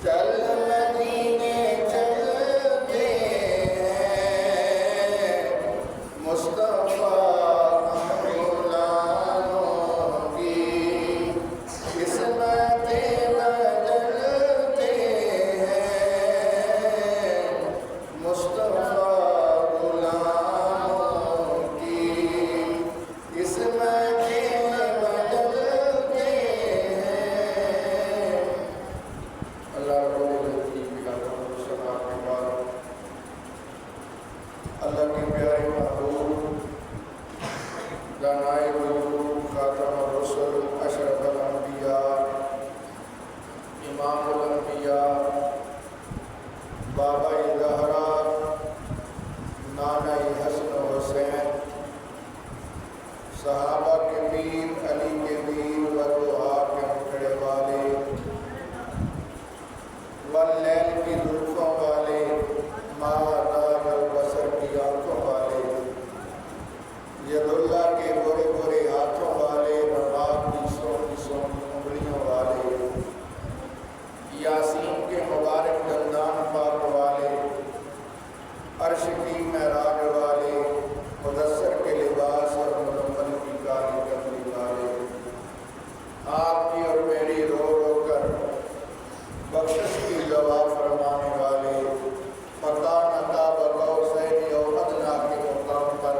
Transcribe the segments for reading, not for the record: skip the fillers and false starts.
چل کی صلاح کے بعد اللہ کے پیارے محبوب دانائے وجود خاتم الرسل اشرف الانبیاء امام الانبیاء بابا زہرا نانا حسن و حسین صحابہ کے پیر علی کے پیر والدعا کے مکھڑے والے واللیل کی زلفوں والے ما دام البصر کی آنکھوں والے ید اللہ کے گورے گورے ہاتھوں والے نواب کی سونی انگلیوں والے یاسین کے مبارک دندان پاک والے عرش کی معراج والے مدثر کے لباس اور مزمل کی کالی کملی والے آپ کی اور میری رو رو کر بخشش کی دعا فرمانے والے مکان قاب قوسین او ادنیٰ کے مقام پر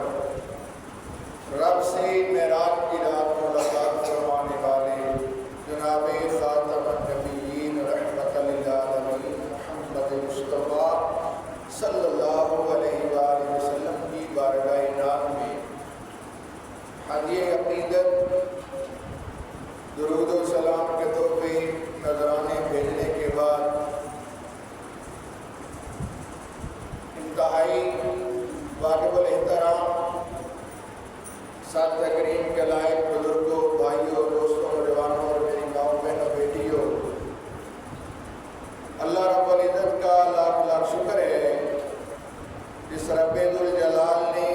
رب سے معراج کی رات ملاقات فرمانے والے جناب خاتم النبیین رحمت للعالمین محمد مصطفیٰ صلی اللہ علیہ وآلہ وسلم کی بارگاہ نام میں ہدیہ عقیدت درود و سلام کے تحفے نذرانے بھیجنے کے بعد انتہائی واجب الاحترام ساتھ تقریم کے لائق بزرگوں بھائیوں دوستوں نوجوانوں اور میری ماؤں بہنوں بیٹیوں اللہ رب العزت کا لاکھ لاکھ شکر ہے جس رب ذوالجلال نے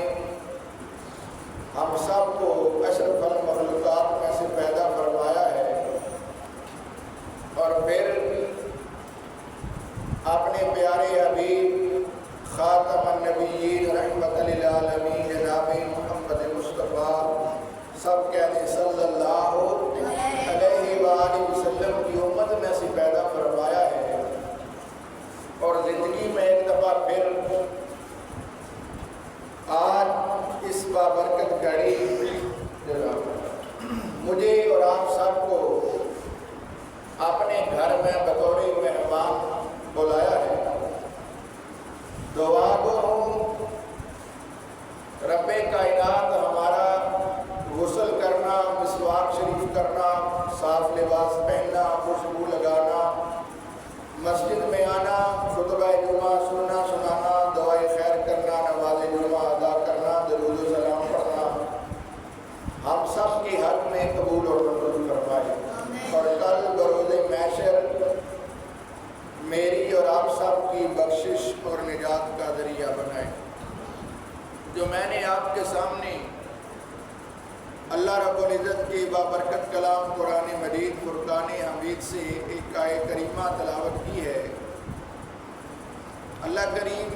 ہم سب کو اشرف المخلوقات میں سے پیدا فرمایا ہے اور پھر اپنے پیارے حبیب خاتم النبیین رحمت للعالمین جناب محمد مصطفیٰ سب کہتے صلی اللہ علیہ وآلہ وسلم کی امت میں سے پیدا فرمایا ہے اور زندگی میں ایک دفعہ پھر آج اس بابرکت گھڑی مجھے اور آپ سب کو اپنے گھر میں بطور مہمان بلایا ہے دعا گو ہوں رب کائنات ہمارا غسل کرنا مسواک شریف کرنا صاف لباس پہننا خوشبو لگانا مسجد میں آنا خطبہ جمعہ سننا سنانا دعائے خیر کرنا نماز جمعہ ادا کرنا درود و سلام پڑھنا ہم سب کے حق میں قبول اور منظور فرمائے اور کل بروز محشر میری اور آپ سب کی بخشش اور نجات کا ذریعہ بنائے جو میں نے آپ کے سامنے اللہ رب العزت کے بابرکت کلام قرآن مجید فرقان حمید سے ایک آیت کریمہ تلاوت کی ہے اللہ کریم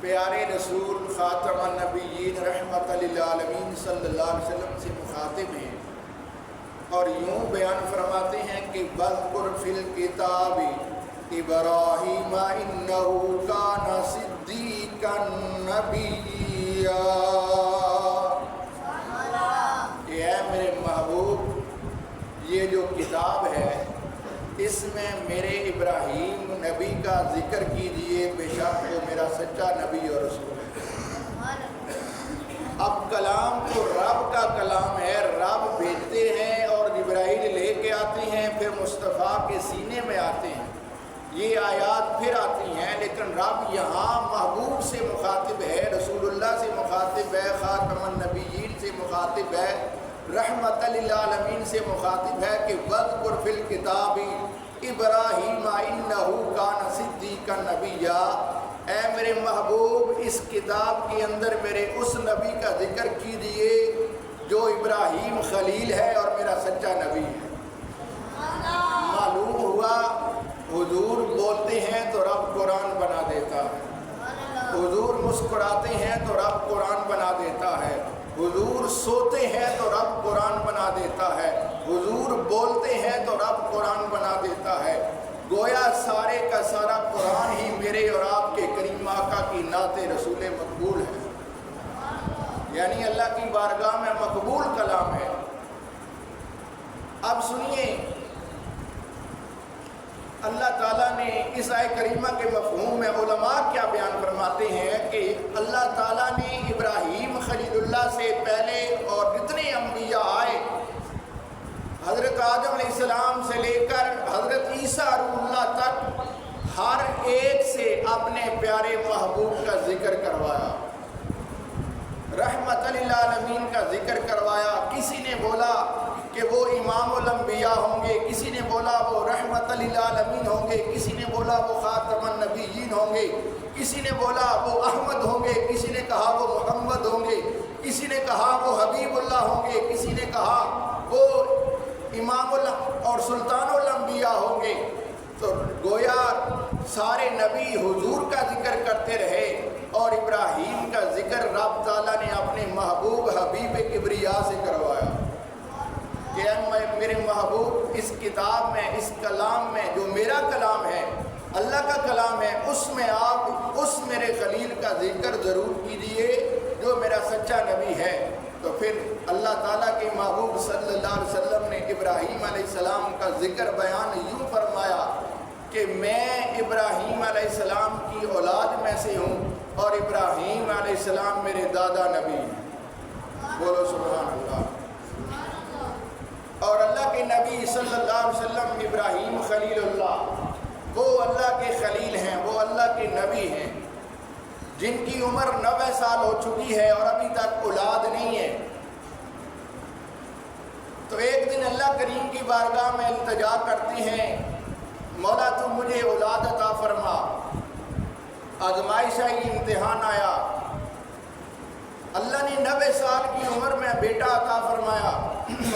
پیارے رسول خاتم النبیین رحمت للعالمین صلی اللہ علیہ وسلم سے مخاطب ہیں اور یوں بیان فرماتے ہیں کہ وَاذْكُرْ فِي الْكِتَابِ إِبْرَاهِيمَ إِنَّهُ كَانَ صِدِّيقًا نَبِيًّا کہ اے میرے محبوب یہ جو کتاب ہے اس میں میرے ابراہیم نبی کا ذکر کیجئے بے شک وہ میرا سچا نبی اور رسول ہے اب کلام تو رب کا کلام ہے رب بھیجتے ہیں اور جبرائیل لے کے آتے ہیں پھر مصطفیٰ کے سینے میں آتے ہیں یہ آیات پھر آتی ہیں لیکن رب یہاں محبوب سے مخاطب ہے رسول اللہ سے مخاطب ہے خاتم النبیین سے مخاطب ہے رحمت للعالمین سے مخاطب ہے کہ وَاذْكُرْ فِي الْكِتَابِ إِبْرَاهِيمَ إِنَّهُ كَانَ صِدِّيقًا نَبِيًّا اے میرے محبوب اس کتاب کے اندر میرے اس نبی کا ذکر کیجئے جو ابراہیم خلیل ہے اور میرا سچا نبی ہے معلوم ہوا حضور بولتے ہیں تو رب قرآن بنا دیتا ہے حضور مسکراتے ہیں تو رب قرآن بنا دیتا ہے حضور سوتے ہیں تو رب قرآن بنا دیتا ہے حضور بولتے ہیں تو رب قرآن بنا دیتا ہے گویا سارے کا سارا قرآن ہی میرے اور آپ کے کریم آقا کی نعت رسول مقبول ہے یعنی اللہ کی بارگاہ میں مقبول کلام ہے اب سنیے اللہ تعالیٰ نے اس آیت کریمہ کے مفہوم میں علماء کیا بیان فرماتے ہیں کہ اللہ تعالیٰ نے ابراہیم خلیل اللہ سے پہلے اور جتنے انبیاء آئے، حضرت آدم علیہ السلام سے لے کر حضرت عیسیٰ روح اللہ تک، ہر ایک سے اپنے پیارے محبوب کا ذکر کروایا، رحمت للعالمین کا ذکر کروایا۔ کسی نے بولا کہ وہ امام الانبیاء ہوں گے، کسی نے بولا وہ رحمت للعالمین ہوں گے، کسی نے بولا وہ خاتم النبیین ہوں گے، کسی نے بولا وہ احمد ہوں گے، کسی نے کہا وہ محمد ہوں گے، کسی نے کہا وہ حبیب اللہ ہوں گے، کسی نے کہا وہ امام اور سلطان الانبیاء ہوں گے۔ تو گویا سارے نبی حضور کا ذکر کرتے رہے، اور ابراہیم کا ذکر رب تعالیٰ نے اپنے محبوب حبیب کبریا سے کروایا کہ اے میرے محبوب، اس کتاب میں، اس کلام میں جو میرا کلام ہے، اللہ کا کلام ہے، اس میں آپ اس میرے خلیل کا ذکر ضرور کیجئے جو میرا سچا نبی ہے۔ تو پھر اللہ تعالیٰ کے محبوب صلی اللہ علیہ وسلم نے ابراہیم علیہ السلام کا ذکر بیان یوں فرمایا کہ میں ابراہیم علیہ السلام کی اولاد میں سے ہوں، اور ابراہیم علیہ السلام میرے دادا نبی ہیں۔ بولو سبحان اللہ۔ اور اللہ کے نبی صلی اللہ علیہ وسلم ابراہیم خلیل اللہ، وہ اللہ کے خلیل ہیں، وہ اللہ کے نبی ہیں، جن کی عمر 90 سال ہو چکی ہے اور ابھی تک اولاد نہیں ہے۔ تو ایک دن اللہ کریم کی بارگاہ میں التجا کرتی ہیں، مولا تو مجھے اولاد عطا فرما۔ آزمائشی امتحان آیا، اللہ نے 90 سال کی عمر میں بیٹا عطا فرمایا،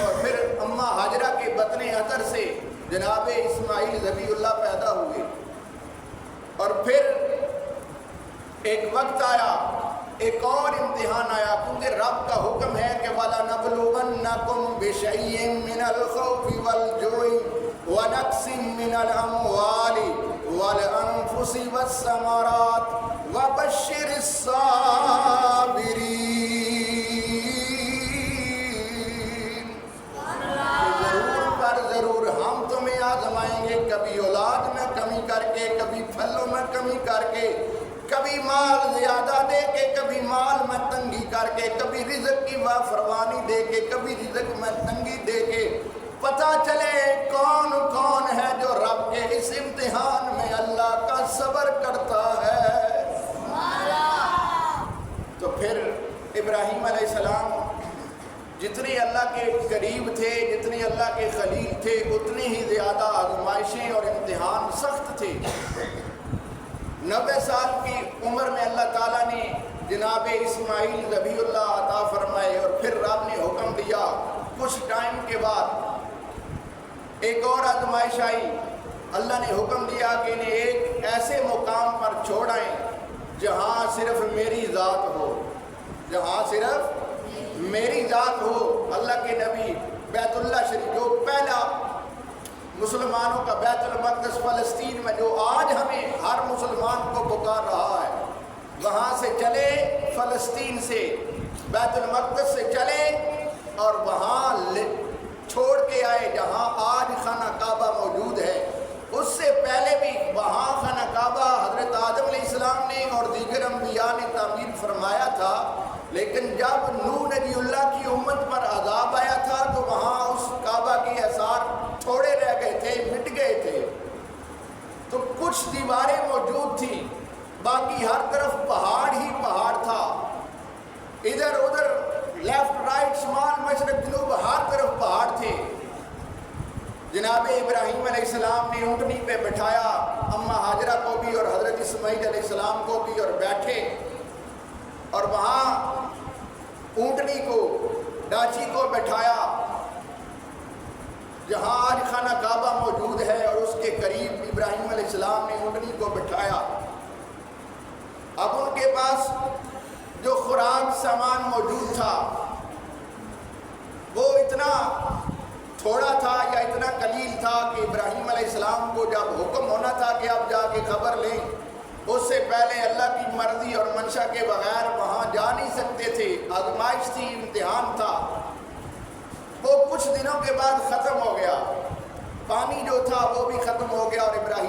اور پھر اماں ہاجرہ کے بطن عطر سے جناب اسماعیل ذبیح اللہ پیدا ہوئے۔ اور پھر ایک وقت آیا، ایک اور امتحان آیا، کیونکہ رب کا حکم ہے کہ وَلَنَبْلُوَنَّكُمْ بِشَيْءٍ مِّنَ الْخَوْفِ وَالْجُوعِ وَنَقْصٍ مِّنَ الْأَمْوَالِ وَالْأَنفُسِ وَالثَّمَرَاتِ وَبَشِّرِ الصَّابِرِينَ۔ ضرور ہم تمہیں آزمائیں گے، کبھی اولاد میں کمی کر کے، کبھی پھلوں میں کمی کر کے، کبھی مال زیادہ دے کے، کبھی مال میں تنگی کر کے، کبھی رزق کی فراوانی دے کے، کبھی رزق میں تنگی دے کے، پتہ چلے کون کون ہے جو رب کے اس امتحان میں اللہ کا صبر کرتا ہے۔ تو پھر ابراہیم علیہ السلام جتنے اللہ کے قریب تھے، جتنے اللہ کے خلیل تھے، اتنی ہی زیادہ آزمائشیں اور امتحان سخت تھے۔ 90 سال کی عمر میں اللہ تعالیٰ نے جناب اسماعیل ذبیح اللہ عطا فرمائے، اور پھر رب نے حکم دیا کچھ ٹائم کے بعد ایک اور آزمائش آئی۔ اللہ نے حکم دیا کہ انہیں ایک ایسے مقام پر چھوڑائیں جہاں صرف میری ذات ہو، جہاں صرف میری ذات ہو۔ اللہ کے نبی بیت اللہ شریف، جو پہلا مسلمانوں کا بیت المقدس فلسطین میں، جو آج ہمیں ہر مسلمان کو پکار رہا ہے، وہاں سے چلے، فلسطین سے بیت المقدس سے چلے اور وہاں چھوڑ کے آئے جہاں آج خانہ کعبہ موجود ہے۔ اس سے پہلے بھی وہاں خانہ کعبہ حضرت آدم علیہ السلام نے اور دیگر انبیاء نے تعمیر فرمایا تھا، لیکن جب نوح نبی اللہ کی امت پر عذاب آیا تھا تو وہاں اس کعبہ کے آثار تھوڑے رہ گئے تھے، مٹ گئے تھے۔ تو کچھ دیواریں موجود تھیں، باقی ہر طرف پہاڑ ہی پہاڑ تھا، ادھر ادھر لیفٹ رائٹ شمال مشرق جنوب ہر طرف پہاڑ تھے۔ جناب ابراہیم علیہ السلام نے اونٹنی پہ بٹھایا اماں ہاجرہ کو بھی اور حضرت اسماعیل علیہ السلام کو بھی، اور بیٹھے، اور وہاں اونٹنی کو، ڈاچی کو بٹھایا جہاں آج خانہ کعبہ موجود ہے، اور اس کے قریب ابراہیم علیہ السلام نے اونٹنی کو بٹھایا۔ اب ان کے پاس جو خوراک سامان موجود تھا وہ اتنا تھوڑا تھا یا اتنا قلیل تھا کہ ابراہیم علیہ السلام کو جب حکم ہونا تھا کہ اب جا کے خبر لیں، اس سے پہلے اللہ کی مرضی اور منشا کے بغیر وہاں جا نہیں سکتے تھے۔ آزمائش تھی، امتحان تھا۔ وہ کچھ دنوں کے بعد ختم ہو گیا، پانی جو تھا وہ بھی ختم ہو گیا، اور ابراہیم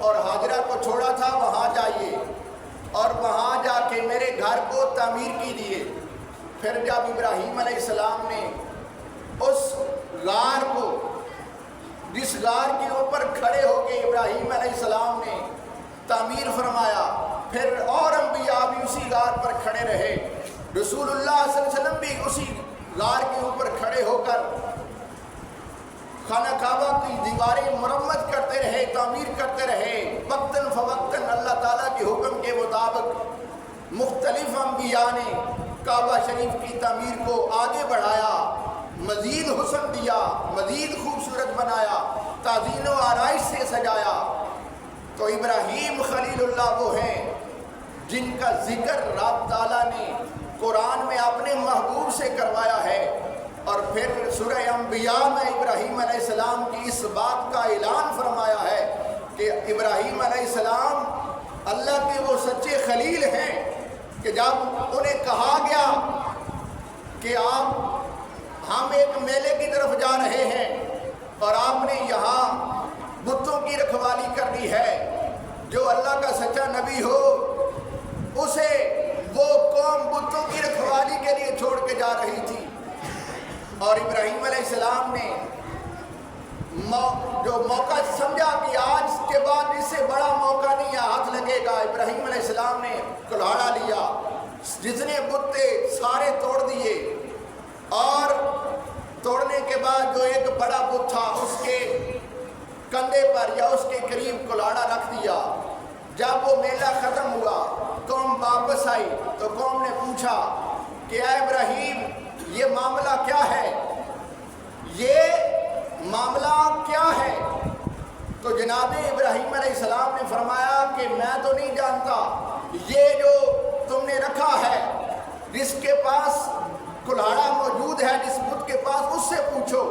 اور ہاجرہ کو چھوڑا تھا وہاں جائیے اور وہاں جا کے میرے گھر کو تعمیر کیجیے۔ پھر جب ابراہیم علیہ السلام نے اس غار کو، جس غار کے اوپر کھڑے ہو کے ابراہیم علیہ السلام نے تعمیر فرمایا، پھر اور انبیاء بھی اسی غار پر کھڑے رہے، رسول اللہ صلی اللہ علیہ وسلم بھی اسی غار کے اوپر کھڑے ہو کر خانہ کعبہ کی دیواریں مرمت کرتے رہے، تعمیر کرتے رہے، وقتاً فوقتاً اللہ تعالیٰ کے حکم کے مطابق مختلف انبیاء نے کعبہ شریف کی تعمیر کو آگے بڑھایا، مزید حسن دیا، مزید خوبصورت بنایا، تزئین و آرائش سے سجایا۔ تو ابراہیم خلیل اللہ وہ ہیں جن کا ذکر رب تعالیٰ نے قرآن میں اپنے محبوب سے کروایا ہے، اور پھر سورہ انبیاء میں ابراہیم علیہ السلام کی اس بات کا اعلان فرمایا ہے کہ ابراہیم علیہ السلام اللہ کے وہ سچے خلیل ہیں کہ جب انہیں کہا گیا کہ ہم ایک میلے کی طرف جا رہے ہیں اور آپ نے یہاں بتوں کی رکھوالی کرنی ہے، جو اللہ کا سچا نبی ہو اسے وہ قوم بتوں کی رکھوالی کے لیے چھوڑ کے جا رہی تھی، اور ابراہیم علیہ السلام نے جو موقع سمجھا کہ آج کے بعد اس سے بڑا موقع نہیں ہاتھ لگے گا، ابراہیم علیہ السلام نے کلہاڑا لیا، جتنے بت تھے سارے توڑ دیے، اور توڑنے کے بعد جو ایک بڑا بت تھا اس کے کندھے پر یا اس کے قریب کلہاڑا رکھ دیا۔ جب وہ میلہ ختم ہوا، قوم واپس آئی تو قوم نے پوچھا کہ اے ابراہیم یہ معاملہ کیا ہے، یہ معاملہ کیا ہے؟ تو جناب ابراہیم علیہ السلام نے فرمایا کہ میں تو نہیں جانتا، یہ جو تم نے رکھا ہے، جس کے پاس کلہاڑا موجود ہے، جس بت کے پاس، اس سے پوچھو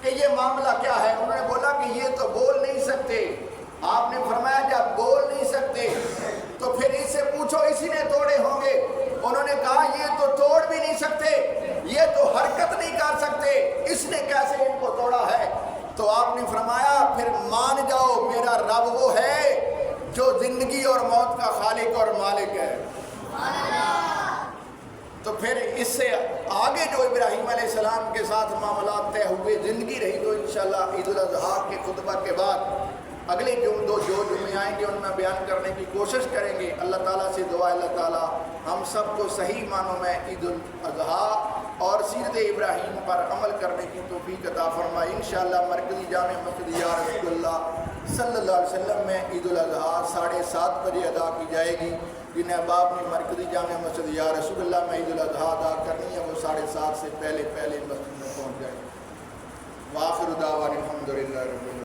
کہ یہ معاملہ کیا ہے۔ انہوں نے بولا کہ یہ تو بول نہیں سکتے۔ آپ نے فرمایا جب بول نہیں سکتے تو پھر اس سے پوچھو، اسی نے توڑے ہوں گے۔ انہوں نے کہا یہ تو توڑ بھی نہیں سکتے، یہ تو حرکت نہیں کر سکتے، اس نے کیسے ان کو توڑا ہے؟ تو آپ نے فرمایا پھر مان جاؤ میرا رب وہ ہے جو زندگی اور موت کا خالق اور مالک ہے۔ تو پھر اس سے آگے جو ابراہیم علیہ السلام کے ساتھ معاملات طے ہوئے، زندگی رہی، تو انشاءاللہ عید الاضحیٰ کے خطبہ کے بعد اگلے جو جمعے آئیں گے ان میں بیان کرنے کی کوشش کریں گے۔ اللہ تعالیٰ سے دعا اللہ تعالیٰ ہم سب کو صحیح معنوں میں عید الاضحیٰ اور سیرت ابراہیم پر عمل کرنے کی توفیق عطا فرمائے۔ انشاءاللہ مرکزی جامع مسجد یا رسول اللہ صلی اللہ علیہ وسلم میں عید الاضحیٰ 7:30 بجے ادا کی جائے گی۔ جن احباب نے مرکزی جامع مسجد یا رسول اللہ میں عید الاضحیٰ ادا کرنی ہے وہ 7:30 سے پہلے مسجد میں پہنچ جائیں۔ وآخر دعوانا الحمدللہ رب العالمین۔